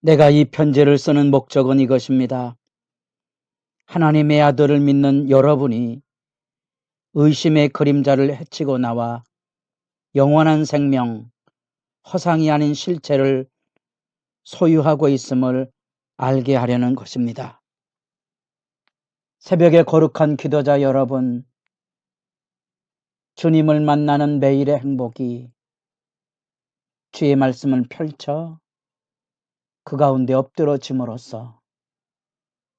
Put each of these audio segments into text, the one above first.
내가 이 편지를 쓰는 목적은 이것입니다. 하나님의 아들을 믿는 여러분이 의심의 그림자를 헤치고 나와 영원한 생명, 허상이 아닌 실체를 소유하고 있음을 알게 하려는 것입니다. 새벽에 거룩한 기도자 여러분, 주님을 만나는 매일의 행복이 주의 말씀을 펼쳐 그 가운데 엎드러짐으로써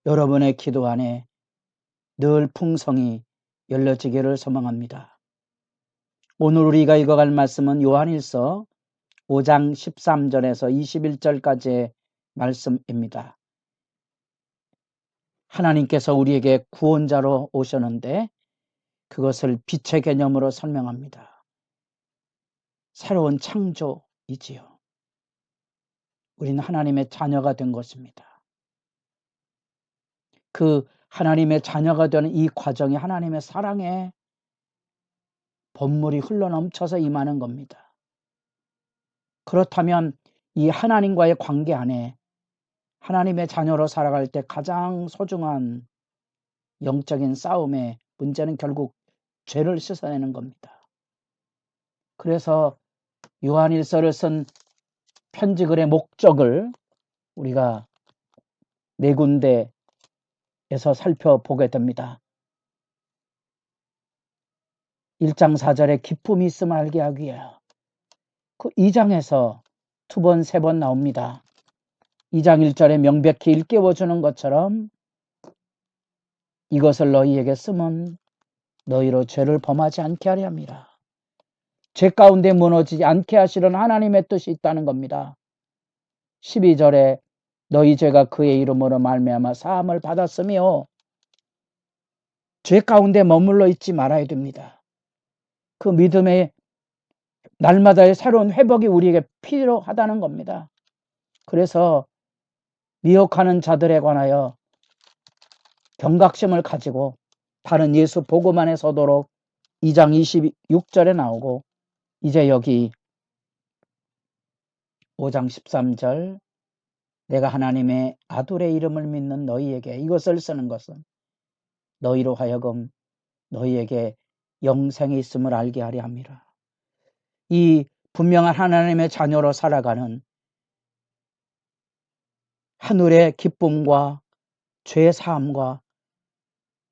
여러분의 기도 안에 늘 풍성이 열려지기를 소망합니다. 오늘 우리가 읽어갈 말씀은 요한일서 5장 13절에서 21절까지의 말씀입니다. 하나님께서 우리에게 구원자로 오셨는데 그것을 빛의 개념으로 설명합니다. 새로운 창조이지요. 우리는 하나님의 자녀가 된 것입니다. 그 하나님의 자녀가 되는 이 과정이 하나님의 사랑의 본물이 흘러넘쳐서 임하는 겁니다. 그렇다면 이 하나님과의 관계 안에 하나님의 자녀로 살아갈 때 가장 소중한 영적인 싸움의 문제는 결국 죄를 씻어내는 겁니다. 그래서 요한일서를 쓴 편지글의 목적을 우리가 네 군데에서 살펴보게 됩니다. 1장 4절에 기쁨이 있음을 알게 하기 위하여. 그 2장에서 2번, 3번 나옵니다. 2장 1절에 명백히 일깨워주는 것처럼 이것을 너희에게 쓰면 너희로 죄를 범하지 않게 하려 함이라. 죄 가운데 무너지지 않게 하시려는 하나님의 뜻이 있다는 겁니다. 12절에 너희 죄가 그의 이름으로 말미암아 사함을 받았으며 죄 가운데 머물러 있지 말아야 됩니다. 그 믿음의 날마다의 새로운 회복이 우리에게 필요하다는 겁니다. 그래서 미혹하는 자들에 관하여 경각심을 가지고 바른 예수 복음만에 서도록 2장 26절에 나오고 이제 여기 5장 13절 내가 하나님의 아들의 이름을 믿는 너희에게 이것을 쓰는 것은 너희로 하여금 너희에게 영생이 있음을 알게 하려 함이라. 이 분명한 하나님의 자녀로 살아가는 하늘의 기쁨과 죄 사함과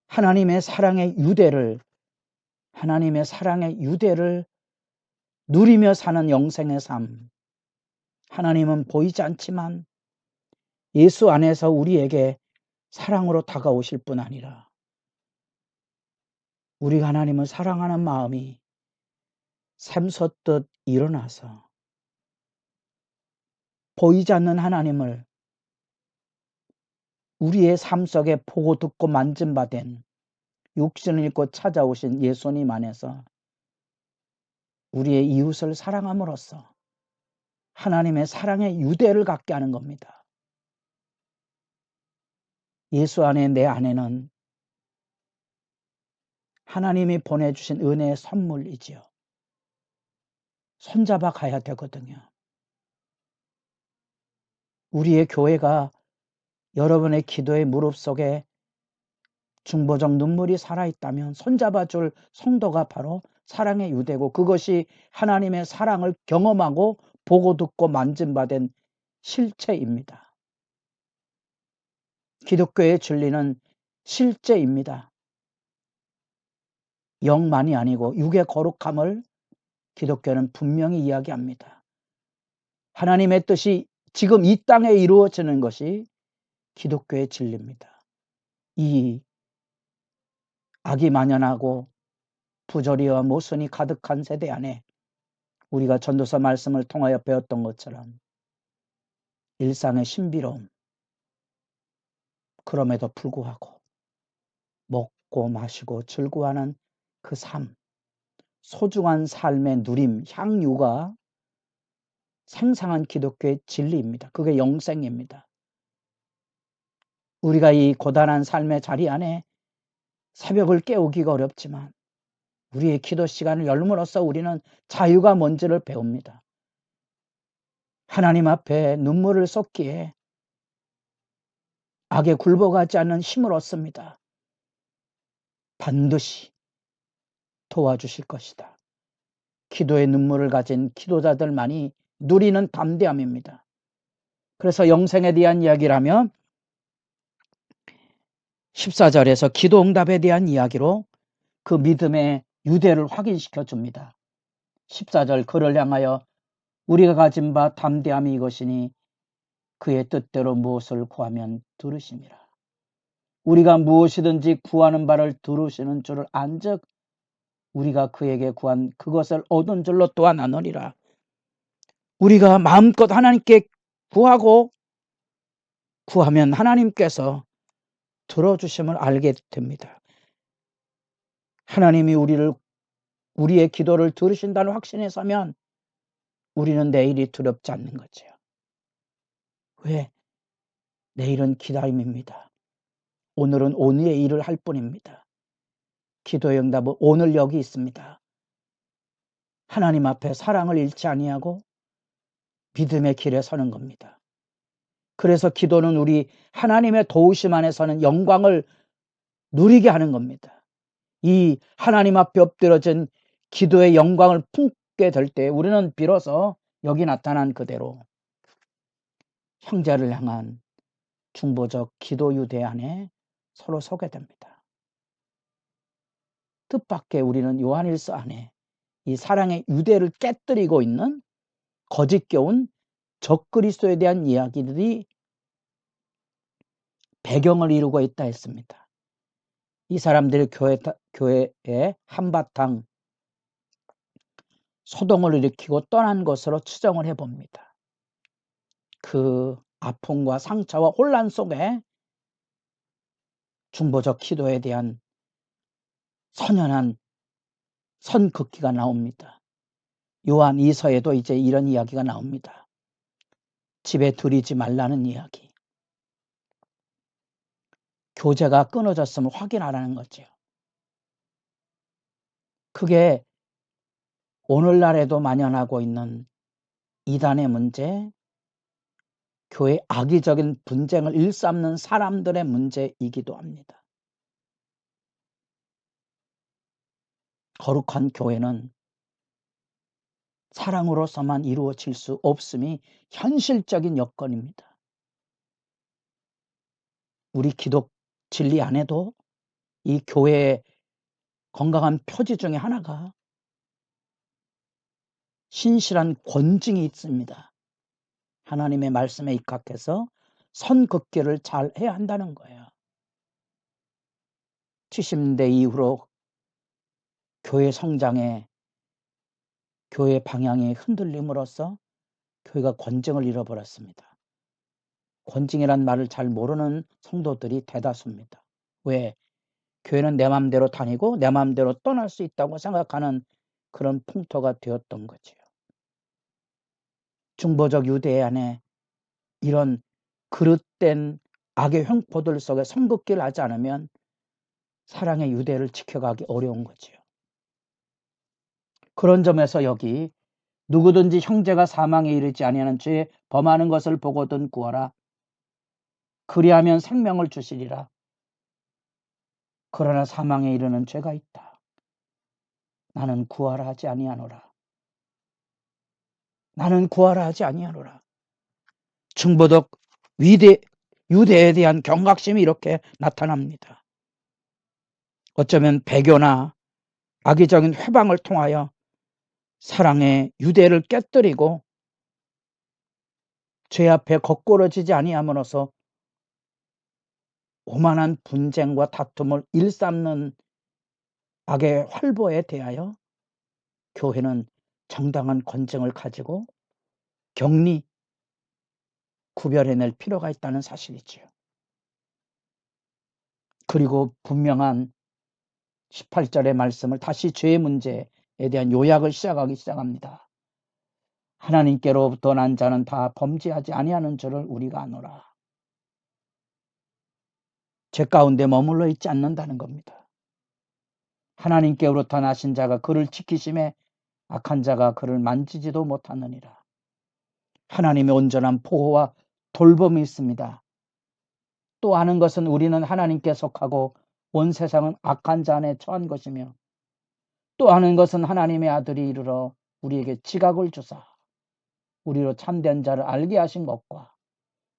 하나님의 사랑의 유대를 누리며 사는 영생의 삶. 하나님은 보이지 않지만 예수 안에서 우리에게 사랑으로 다가오실 뿐 아니라 우리가 하나님을 사랑하는 마음이 샘솟듯 일어나서 보이지 않는 하나님을 우리의 삶 속에 보고 듣고 만진 바 된 육신을 입고 찾아오신 예수님 안에서 우리의 이웃을 사랑함으로써 하나님의 사랑의 유대를 갖게 하는 겁니다. 예수 안에 내 안에는 하나님이 보내주신 은혜의 선물이지요. 손잡아 가야 되거든요. 우리의 교회가 여러분의 기도의 무릎 속에 중보적 눈물이 살아있다면 손잡아줄 성도가 바로 사랑의 유대고 그것이 하나님의 사랑을 경험하고 보고 듣고 만진 바 된 실체입니다. 기독교의 진리는 실제입니다. 영만이 아니고 육의 거룩함을 기독교는 분명히 이야기합니다. 하나님의 뜻이 지금 이 땅에 이루어지는 것이 기독교의 진리입니다. 이 악이 만연하고 부조리와 모순이 가득한 세대 안에 우리가 전도서 말씀을 통하여 배웠던 것처럼 일상의 신비로움, 그럼에도 불구하고 먹고 마시고 즐거워하는 그 삶, 소중한 삶의 누림, 향유가 생생한 기독교의 진리입니다. 그게 영생입니다. 우리가 이 고단한 삶의 자리 안에 새벽을 깨우기가 어렵지만 우리의 기도 시간을 열므로써 우리는 자유가 뭔지를 배웁니다. 하나님 앞에 눈물을 쏟기에 악에 굴복하지 않는 힘을 얻습니다. 반드시 도와주실 것이다. 기도의 눈물을 가진 기도자들만이 누리는 담대함입니다. 그래서 영생에 대한 이야기를 하면 14절에서 기도 응답에 대한 이야기로 그 믿음의 유대를 확인시켜 줍니다. 14절 그를 향하여 우리가 가진 바 담대함이 이것이니 그의 뜻대로 무엇을 구하면 들으심이라. 우리가 무엇이든지 구하는 바를 들으시는 줄을 안즉 우리가 그에게 구한 그것을 얻은 줄로 또한 아노니라. 우리가 마음껏 하나님께 구하면 하나님께서 들어주심을 알게 됩니다. 하나님이 우리의 기도를 들으신다는 확신에 서면 우리는 내일이 두렵지 않는 거죠. 왜? 내일은 기다림입니다. 오늘은 오늘의 일을 할 뿐입니다. 기도의 응답은 오늘 여기 있습니다. 하나님 앞에 사랑을 잃지 아니하고 믿음의 길에 서는 겁니다. 그래서 기도는 우리 하나님의 도우심 안에 서는 영광을 누리게 하는 겁니다. 이 하나님 앞에 엎드려진 기도의 영광을 품게 될 때 우리는 비로소 여기 나타난 그대로 형제를 향한 중보적 기도 유대 안에 서로 서게 됩니다. 뜻밖의 우리는 요한일서 안에 이 사랑의 유대를 깨뜨리고 있는 거짓 교훈 적그리스도에 대한 이야기들이 배경을 이루고 있다 했습니다. 이 사람들이 교회에 한바탕 소동을 일으키고 떠난 것으로 추정을 해봅니다. 그 아픔과 상처와 혼란 속에 중보적 기도에 대한 선연한 선긋기가 나옵니다. 요한 2서에도 이제 이런 이야기가 나옵니다. 집에 들이지 말라는 이야기. 교제가 끊어졌음을 확인하라는 거죠. 그게 오늘날에도 만연하고 있는 이단의 문제, 교회 악의적인 분쟁을 일삼는 사람들의 문제이기도 합니다. 거룩한 교회는 사랑으로서만 이루어질 수 없음이 현실적인 여건입니다. 우리 기독 진리 안에도 이 교회의 건강한 표지 중에 하나가 신실한 권징이 있습니다. 하나님의 말씀에 입각해서 선긋기를 잘 해야 한다는 거예요. 70년대 이후로 교회 성장에 교회 방향의 흔들림으로써 교회가 권징을 잃어버렸습니다. 권징이란 말을 잘 모르는 성도들이 대다수입니다. 왜? 교회는 내 마음대로 다니고 내 마음대로 떠날 수 있다고 생각하는 그런 풍토가 되었던 거지요. 중보적 유대 안에 이런 그릇된 악의 횡포들 속에 선긋기를 하지 않으면 사랑의 유대를 지켜가기 어려운 거지요. 그런 점에서 여기 누구든지 형제가 사망에 이르지 아니하는 죄에 범하는 것을 보거든 구하라. 그리하면 생명을 주시리라. 그러나 사망에 이르는 죄가 있다. 나는 구하라 하지 아니하노라. 나는 구하라 하지 아니하노라. 중보적 유대에 대한 경각심이 이렇게 나타납니다. 어쩌면 배교나 악의적인 회방을 통하여 사랑의 유대를 깨뜨리고 죄 앞에 거꾸러지지 아니함으로써 오만한 분쟁과 다툼을 일삼는 악의 활보에 대하여 교회는 정당한 권징을 가지고 격리 구별해낼 필요가 있다는 사실이지요. 그리고 분명한 18절의 말씀을 다시 죄의 문제에 대한 요약을 시작합니다. 하나님께로부터 난 자는 다 범죄하지 아니하는 줄을 우리가 아노라. 죄 가운데 머물러 있지 않는다는 겁니다. 하나님께로부터 나신 자가 그를 지키심에 악한 자가 그를 만지지도 못하느니라. 하나님의 온전한 보호와 돌봄이 있습니다. 또 아는 것은 우리는 하나님께 속하고 온 세상은 악한 자 안에 처한 것이며, 또 아는 것은 하나님의 아들이 이르러 우리에게 지각을 주사 우리로 참된 자를 알게 하신 것과,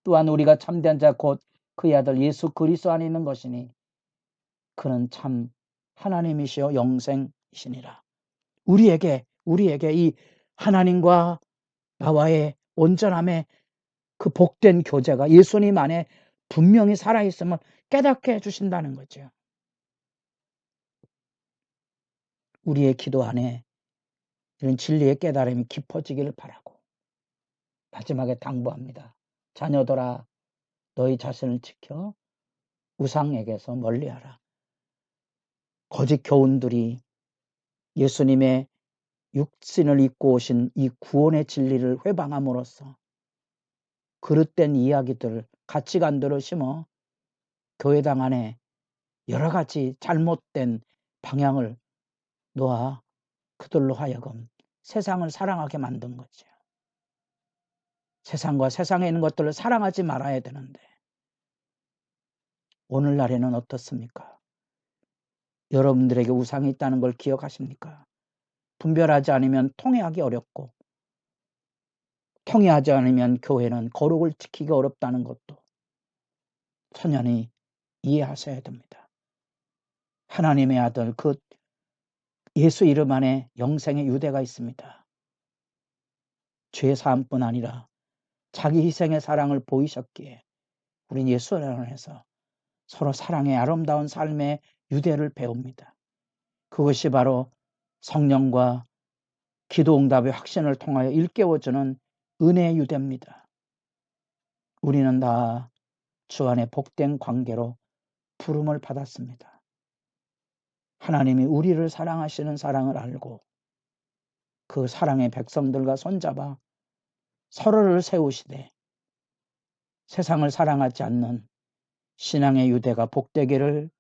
또한 우리가 참된 자 곧 그의 아들 예수 그리스도 안에 있는 것이니 그는 참 하나님이시여 영생이시니라. 우리에게 이 하나님과 나와의 온전함의 그 복된 교제가 예수님 안에 분명히 살아있음을 깨닫게 해주신다는 거죠. 우리의 기도 안에 이런 진리의 깨달음이 깊어지기를 바라고, 마지막에 당부합니다. 자녀들아, 너희 자신을 지켜 우상에게서 멀리하라. 거짓 교훈들이 예수님의 육신을 입고 오신 이 구원의 진리를 회방함으로써 그릇된 이야기들, 가치관들을 심어 교회당 안에 여러 가지 잘못된 방향을 놓아 그들로 하여금 세상을 사랑하게 만든 거죠. 세상과 세상에 있는 것들을 사랑하지 말아야 되는데 오늘날에는 어떻습니까? 여러분들에게 우상이 있다는 걸 기억하십니까? 분별하지 않으면 통회하기 어렵고, 통회하지 않으면 교회는 거룩을 지키기 어렵다는 것도 천연히 이해하셔야 됩니다. 하나님의 아들 그 예수 이름 안에 영생의 유대가 있습니다. 죄 사함뿐 아니라 자기 희생의 사랑을 보이셨기에 우린 예수 안에서 서로 사랑의 아름다운 삶의 유대를 배웁니다. 그것이 바로 성령과 기도 응답의 확신을 통하여 일깨워주는 은혜의 유대입니다. 우리는 다 주 안에 복된 관계로 부름을 받았습니다. 하나님이 우리를 사랑하시는 사랑을 알고 그 사랑의 백성들과 손잡아 서로를 세우시되 세상을 사랑하지 않는 신앙의 유대가 복되기를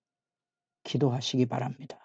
기도하시기 바랍니다.